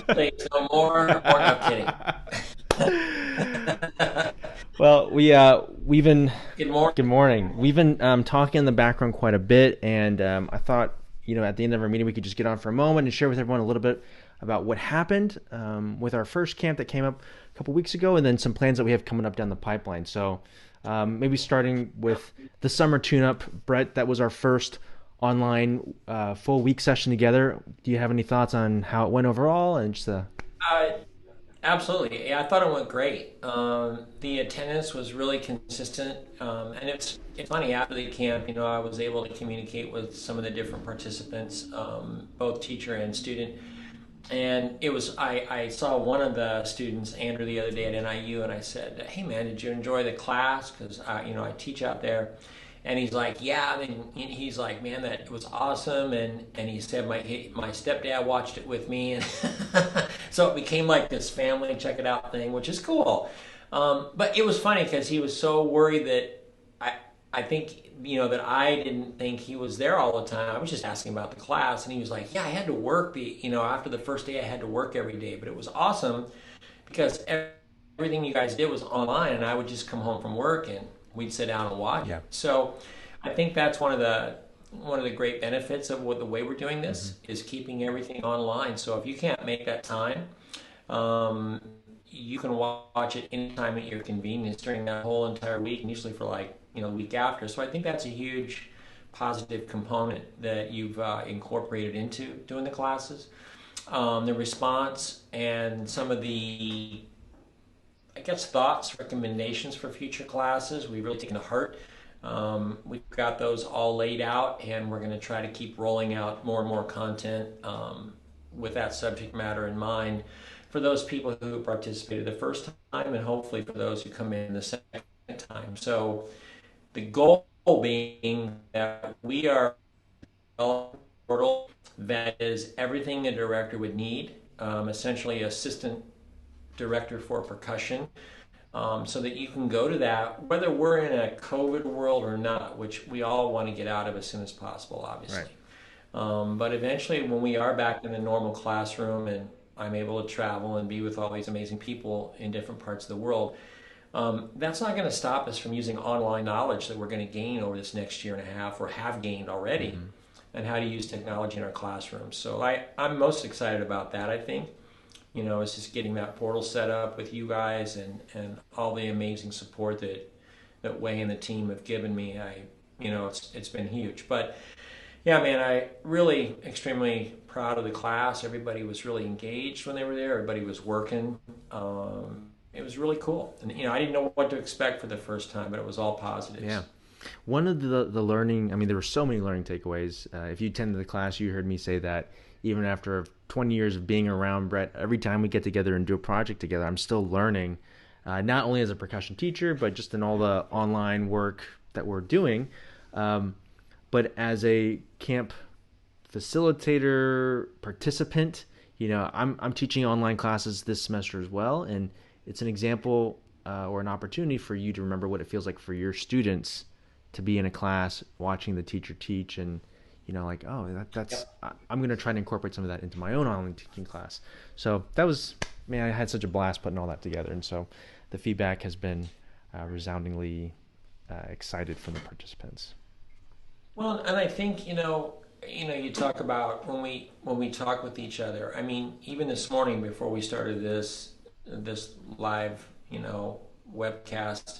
Please, no more, or no kidding. Well, we've been Good morning. good morning. We've been talking in the background quite a bit, and I thought at the end of our meeting we could just get on for a moment and share with everyone a little bit about what happened with our first camp that came up a couple weeks ago, and then some plans that we have coming up down the pipeline. So maybe starting with the summer tune-up, Brett. That was our first online full week session together. Do you have any thoughts on how it went overall and just the Uh, Absolutely. Yeah, I thought it went great. The attendance was really consistent, and it's funny. After the camp, I was able to communicate with some of the different participants, both teacher and student. And I saw one of the students, Andrew, the other day at NIU, and I said, "Hey, man, did you enjoy the class? Because I teach out there." And he's like, "Yeah." I mean, he's like, "Man, that was awesome." And he said, "My stepdad watched it with me," and so it became like this family check it out thing, which is cool. But it was funny because he was so worried that I think that I didn't think he was there all the time. I was just asking about the class, and he was like, "Yeah, I had to work. After the first day, I had to work every day, but it was awesome because everything you guys did was online, and I would just come home from work and we'd sit down and watch yeah? it." So I think that's one of the great benefits of the way we're doing Mm-hmm. this is keeping everything online. So if you can't make that time, um, you can watch it anytime at your convenience during that whole entire week, and usually for like the week after. So I think that's a huge positive component that you've incorporated into doing the classes. The response and some of the, I guess, thoughts, recommendations for future classes, we've really taken to heart. We've got those all laid out, and we're going to try to keep rolling out more and more content with that subject matter in mind for those people who participated the first time, and hopefully for those who come in the second time. So the goal being that we are a portal that is everything a director would need, essentially assistant director for percussion, so that you can go to that, whether we're in a COVID world or not, which we all want to get out of as soon as possible, Right. obviously. But eventually, when we are back in the normal classroom and I'm able to travel and be with all these amazing people in different parts of the world, that's not going to stop us from using online knowledge that we're going to gain over this next year and a half or have gained already, Mm-hmm. and how to use technology in our classrooms. So I'm most excited about that, I think. It's just getting that portal set up with you guys and all the amazing support that Wei and the team have given me. It's been huge. But yeah, man, I really extremely proud of the class. Everybody was really engaged when they were there. Everybody was working. It was really cool, and I didn't know what to expect for the first time, but it was all Yeah. positives. One of the learning, I mean, there were so many learning takeaways. If you attended the class, you heard me say that even after 20 years of being around Brett, every time we get together and do a project together, I'm still learning, not only as a percussion teacher, but just in all the online work that we're doing. Um, but as a camp facilitator, participant, I'm teaching online classes this semester as well, and it's an example or an opportunity for you to remember what it feels like for your students to be in a class watching the teacher teach and like, oh, that's Yep. I'm going to try to incorporate some of that into my own online teaching class. So that was, man, I had such a blast putting all that together, and so the feedback has been resoundingly excited from the participants. Well, and I think you talk about when we talk with each other. I mean, even this morning before we started this live webcast,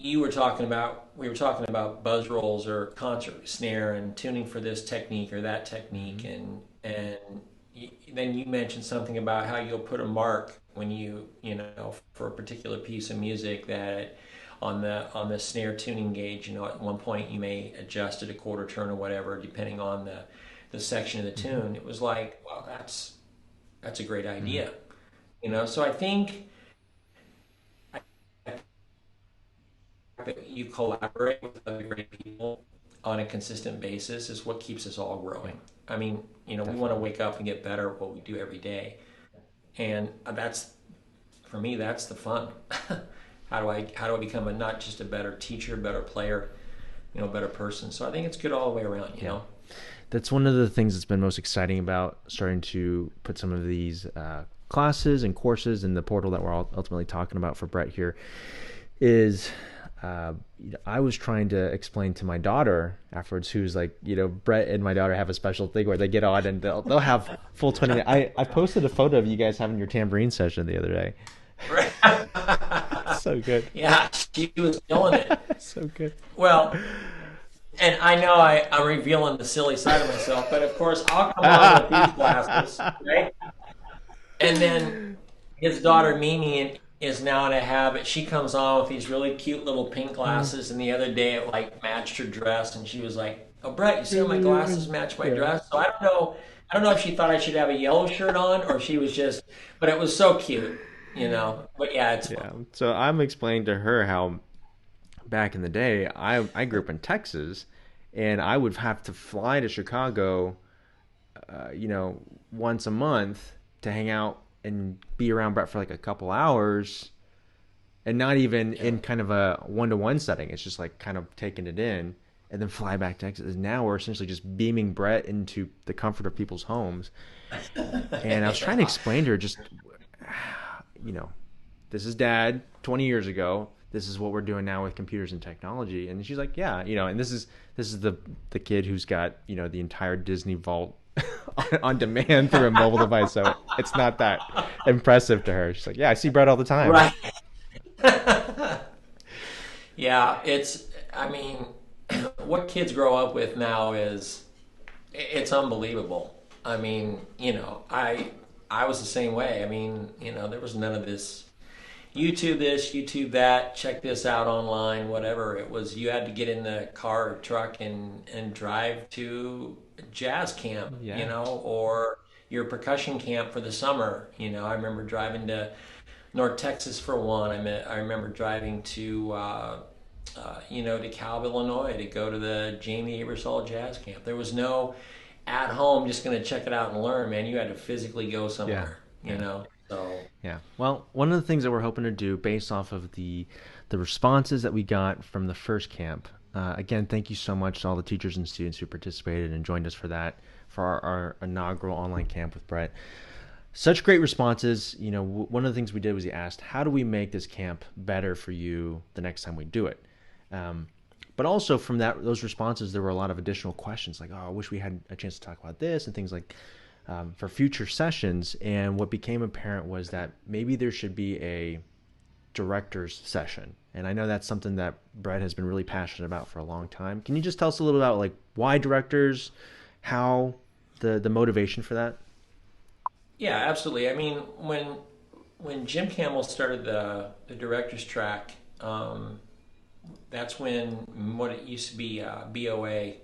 we were talking about buzz rolls or concert snare and tuning for this technique or that technique, Mm-hmm. and then you mentioned something about how you'll put a mark when for a particular piece of music that on the snare tuning gauge. At one point you may adjust it a quarter turn or whatever, depending on the section of the Mm-hmm. tune. It was like, well, that's a great Mm-hmm. idea. So I think that you collaborate with other great people on a consistent basis is what keeps us all Yeah, growing. I mean, we want to definitely. wake up and get better at what we do every day, and that's for me. That's the fun. How do I become not just a better teacher, better player, better person? So I think it's good all the way around. Yeah. That's one of the things that's been most exciting about starting to put some of these classes and courses in the portal that we're ultimately talking about for BRET here is I was trying to explain to my daughter afterwards, who's like, BRET and my daughter have a special thing where they get on and they'll have full 20 minutes. I posted a photo of you guys having your tambourine session the other day. So good. Yeah, she was killing it. So good. Well, and I know I'm revealing the silly side of myself, but of course I'll come on with these glasses, right? And then his daughter Mimi is now in a habit. She comes on with these really cute little pink glasses, and the other day it like matched her dress, and she was like, "Oh, Brett, you see how my glasses match my dress?" So I don't know. I don't know if she thought I should have a yellow shirt on, or she was just. But it was so cute, you know. But yeah, it's Yeah. fun. So I'm explaining to her how back in the day, I grew up in Texas, and I would have to fly to Chicago, once a month to hang out and be around Brett for like a couple hours, and not even Yeah. in kind of a one-to-one setting. It's just like kind of taking it in, and then fly back to Texas. Now we're essentially just beaming Brett into the comfort of people's homes. And I was trying to Yeah. explain to her just, you know, this is dad 20 years ago. This is what we're doing now with computers and technology. And she's like, yeah, and this is the kid who's got, the entire Disney vault on demand through a mobile device. So it's not that impressive to her. She's like, yeah, I see Brett all the time. Right. Yeah, I mean, what kids grow up with now it's unbelievable. I mean, I was the same way. I mean, there was none of this, YouTube that, check this out online, whatever. It was you had to get in the car or truck and drive to jazz camp, Yeah. or your percussion camp for the summer. I remember driving to North Texas for one. I remember driving to DeKalb, Illinois, to go to the Jamie Aebersold Jazz Camp. There was no at home just going to check it out and learn. Man, you had to physically go Yeah. somewhere. Yeah. So Yeah. Well, one of the things that we're hoping to do based off of the responses that we got from the first camp. Again, thank you so much to all the teachers and students who participated and joined us for that, for our inaugural online camp with Brett. Such great responses. One of the things we did was we asked, how do we make this camp better for you the next time we do it? But also from those responses, there were a lot of additional questions like, oh, I wish we had a chance to talk about this and things like for future sessions. And what became apparent was that maybe there should be a director's session. And I know that's something that Brett has been really passionate about for a long time. Can you just tell us a little about like why directors, how the motivation for that? yeah, absolutely. I mean, when Jim Campbell started the director's track, that's when what it used to be BOA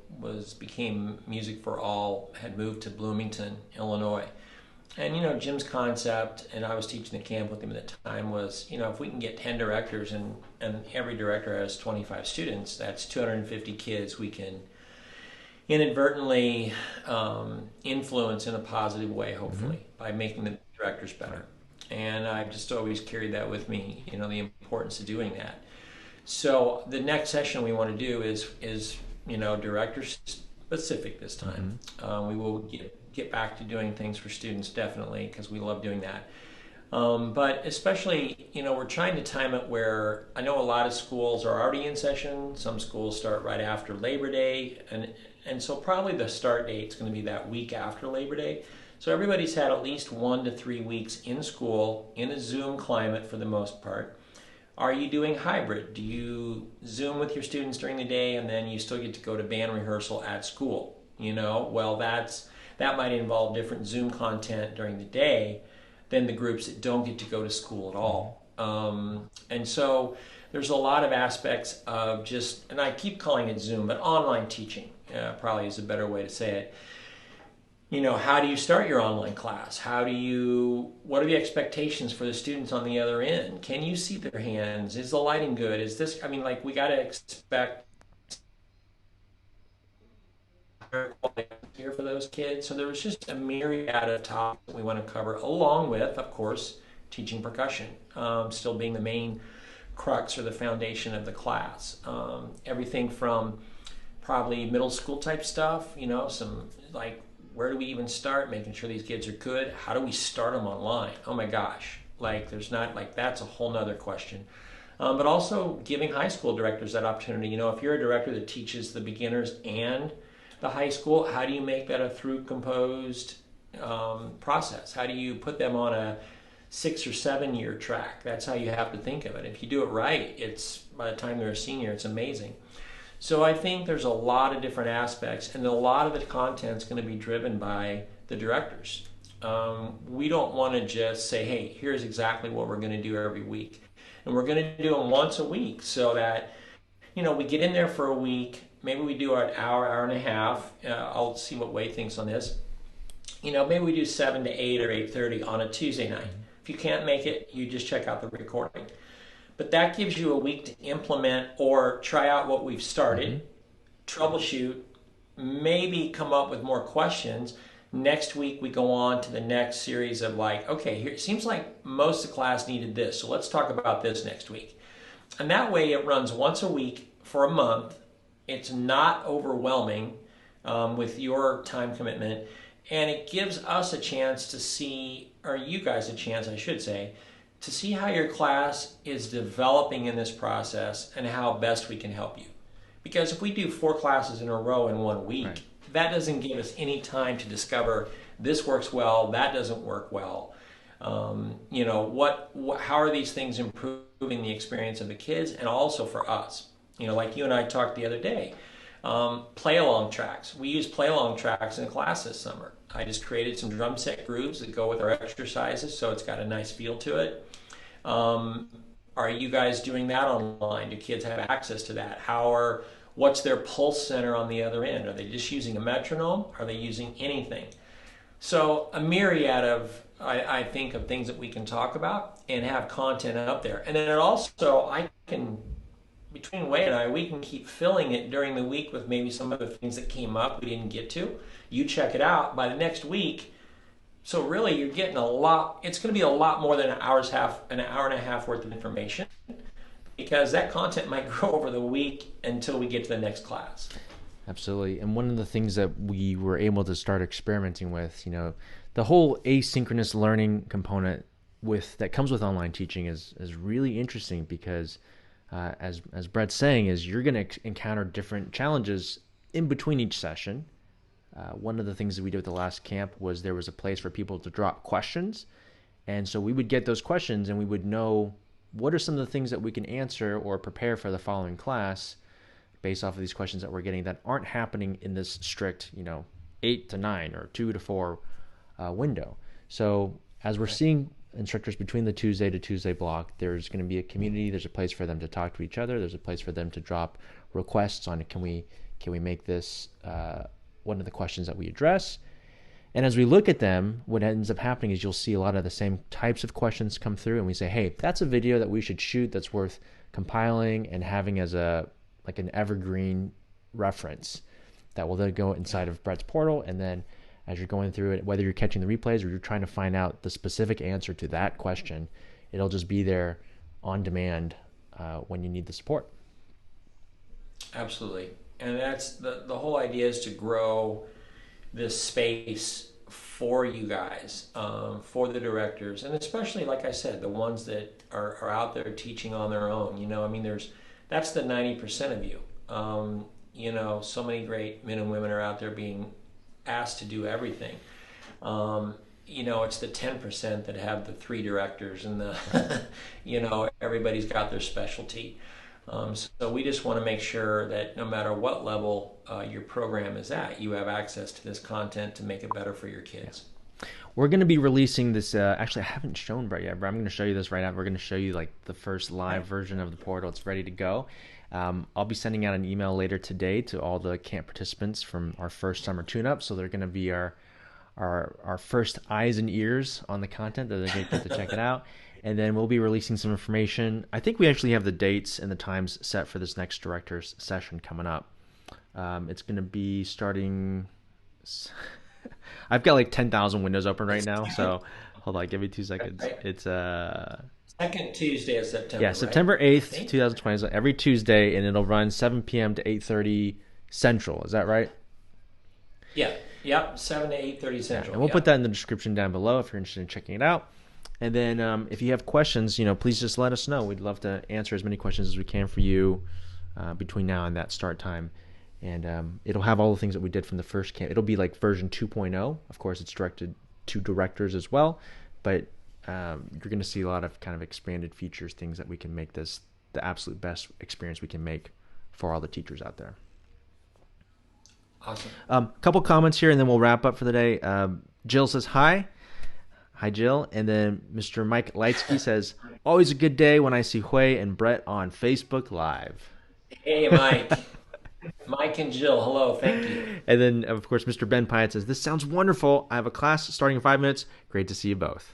became Music for All, had moved to Bloomington, Illinois. And Jim's concept, and I was teaching the camp with him at the time, was if we can get 10 directors and every director has 25 students, that's 250 kids we can inadvertently influence in a positive way, Mm-hmm. hopefully, by making the directors better. And I've just always carried that with me, the importance of doing that. So the next session we want to do is director specific this time. Mm-hmm. We will get back to doing things for students, definitely, because we love doing that. But especially, we're trying to time it where I know a lot of schools are already in session. Some schools start right after Labor Day, and so probably the start date is going to be that week after Labor Day. So everybody's had at least 1 to 3 weeks in school in a Zoom climate for the most part. Are you doing hybrid? Do you Zoom with your students during the day and then you still get to go to band rehearsal at school? Well, that might involve different Zoom content during the day than the groups that don't get to go to school at all. And so there's a lot of aspects of just, and I keep calling it Zoom, but online teaching probably is a better way to say it. How do you start your online class? What are the expectations for the students on the other end? Can you see their hands? Is the lighting good? We got to expect here for those kids. So there was just a myriad of topics that we want to cover, along with, of course, teaching percussion, still being the main crux or the foundation of the class. Everything from probably middle school type stuff, some like where do we even start making sure these kids are good? How do we start them online? Oh my gosh, like there's not like that's a whole nother question. But also giving high school directors that opportunity. If you're a director that teaches the beginners and the high school, how do you make that a through composed process? How do you put them on a 6 or 7 year track? That's how you have to think of it. If you do it right, it's by the time they're a senior, it's amazing. So I think there's a lot of different aspects, and a lot of the content is going to be driven by the directors. We don't want to just say, hey, here's exactly what we're going to do every week. And we're going to do them once a week so that, we get in there for a week. Maybe we do an hour, hour and a half. I'll see what Wade thinks on this. Maybe we do 7 to 8 or 8:30 on a Tuesday night. If you can't make it, you just check out the recording. But that gives you a week to implement or try out what we've started, troubleshoot, maybe come up with more questions. Next week, we go on to the next series of like, okay, here it seems like most of the class needed this, so let's talk about this next week. And that way it runs once a week for a month. It's not overwhelming with your time commitment, and it gives us a chance to see, or you guys a chance, I should say, to see how your class is developing in this process and how best we can help you. Because if we do 4 classes in a row in 1 week, right, that doesn't give us any time to discover this works well, that doesn't work well. How are these things improving the experience of the kids and also for us? Like you and I talked the other day, play-along tracks. We use play-along tracks in class this summer. I just created some drum set grooves that go with our exercises, so it's got a nice feel to it. Are you guys doing that online? Do kids have access to that? What's their pulse center on the other end? Are they just using a metronome? Are they using anything? So a myriad of, I think, of things that we can talk about and have content up there. And then between Wei and I, we can keep filling it during the week with maybe some of the things that came up we didn't get to. You check it out by the next week. So really you're getting a lot, it's going to be a lot more than an hour and a half worth of information, because that content might grow over the week until we get to the next class. Absolutely. And one of the things that we were able to start experimenting with, the whole asynchronous learning component that comes with online teaching is really interesting because as Brett's saying, is you're going to encounter different challenges in between each session. One of the things that we did with the last camp was there was a place for people to drop questions. And so we would get those questions and we would know what are some of the things that we can answer or prepare for the following class based off of these questions that we're getting that aren't happening in this strict, 8 to 9 or 2 to 4 window. So as we're seeing instructors between the Tuesday to Tuesday block, there's going to be a community, there's a place for them to talk to each other, there's a place for them to drop requests on can we make this one of the questions that we address. And as we look at them, what ends up happening is you'll see a lot of the same types of questions come through, and we say, hey, that's a video that we should shoot that's worth compiling and having as an evergreen reference that will then go inside of Brett's portal. And then as you're going through it, whether you're catching the replays or you're trying to find out the specific answer to that question, it'll just be there on demand when you need the support. Absolutely. And that's the whole idea, is to grow this space for you guys, for the directors, and especially, like I said, the ones that are out there teaching on their own. That's the 90% of you. So many great men and women are out there being asked to do everything. It's the 10% that have the 3 directors and everybody's got their specialty. So we just want to make sure that no matter what level your program is at, you have access to this content to make it better for your kids. We're going to be releasing this. Actually, I haven't shown Brett yet, but I'm going to show you this right now. We're going to show you the first live version of the portal. It's ready to go. I'll be sending out an email later today to all the camp participants from our first summer tune-up. So they're going to be our first eyes and ears on the content that they're going to get to check it out. And then we'll be releasing some information. I think we actually have the dates and the times set for this next director's session coming up. It's going to be starting... I've got 10,000 windows open right now, so hold on, give me 2 seconds. It's second Tuesday of September. Yeah, September 8th, 2020. So every Tuesday, and it'll run 7 p.m. to 8:30 Central. Is that right? Yeah. Yep. 7 to 8:30 Yeah, Central. and we'll put Yep. that in the description down below if you're interested in checking it out. And then if you have questions, please just let us know. We'd love to answer as many questions as we can for you between now and that start time. And it'll have all the things that we did from the first camp. It'll be like version 2.0. Of course, it's directed to directors as well, but you're going to see a lot of kind of expanded features, things that we can make this the absolute best experience we can make for all the teachers out there. Awesome. Couple comments here, and then we'll wrap up for the day. Jill says hi. Hi, Jill. And then Mr. Mike Lightsky says, always a good day when I see Huei and Brett on Facebook Live. Hey, Mike. Mike and Jill, hello. Thank you. And then, of course, Mr. Ben Pyatt says, this sounds wonderful. I have a class starting in 5 minutes. Great to see you both.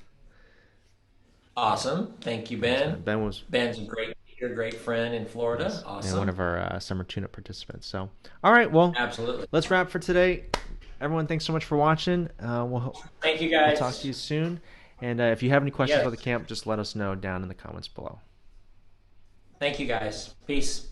Awesome. Thank you, Ben. Ben's a great teacher, great friend in Florida. Yes, Awesome. and one of our summer tune-up participants. So, all right, well, absolutely. Let's wrap for today. Everyone, thanks so much for watching. Thank you, guys. We'll talk to you soon. And if you have any questions about the camp, just let us know down in the comments below. Thank you, guys. Peace.